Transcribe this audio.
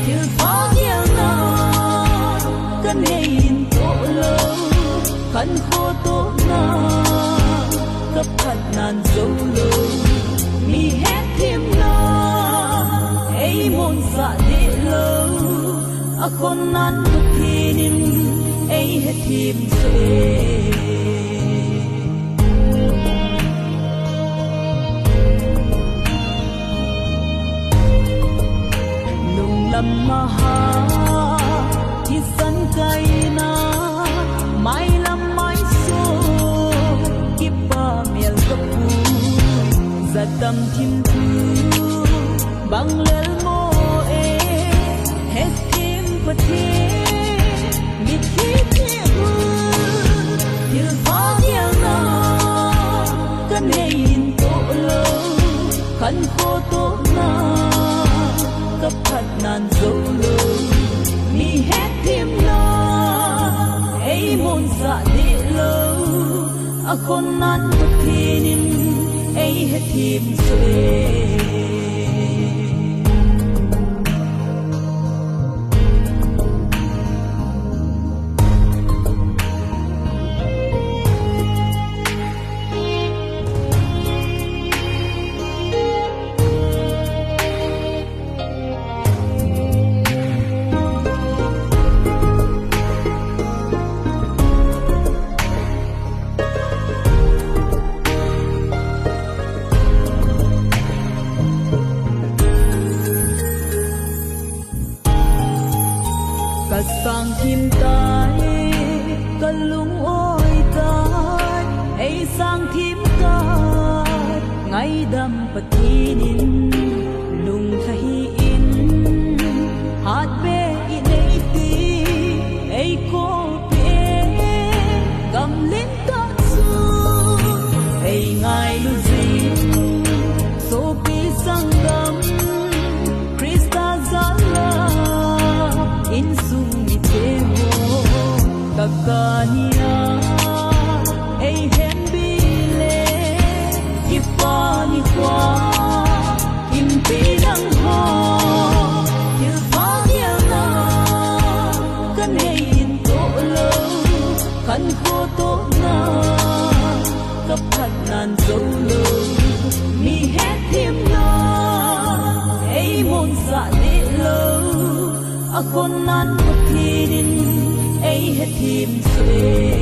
Thiêu phó thiêu na Cân hê in tổ lâu Khăn khô tổ na Cấp khăn nàn dấu lâu Mi hết thiêm na Ây môn dạ đệ lâu A khôn nan bất thi nín Ây hết thiêm dễ Lâm maha thì sân cây na mai lâm mai số kiếp ba miel cấp giật tâm thiên thư bằng lel mô e hết tim và thế mít khí thiệp thiêu phá thiêu na cân hê in tổ lâu khăn khô tổ na cấp thật nàn dấu lâu mi hết thiêm na ấy môn dạ đệ lâu a khôn nan bất thi nín ấy hết thiêm xuê Cả sang thiên tai cả lung ôi tai ấy sang thím tai ngày đâm bật thi nín lung thay in hát bê in ấy tí ấy cô bê cầm lên cả su ấy ngày lu gì số pi sang đâm Krista zala in sumi temo kakania ei hembile kipani kwa impinang ho til padiana kan hein to lo kan kho to na kaphat nan zo lo mi het him na ei mon sa de lo a khôn nan bất thi nín ấy hết thiêm xuê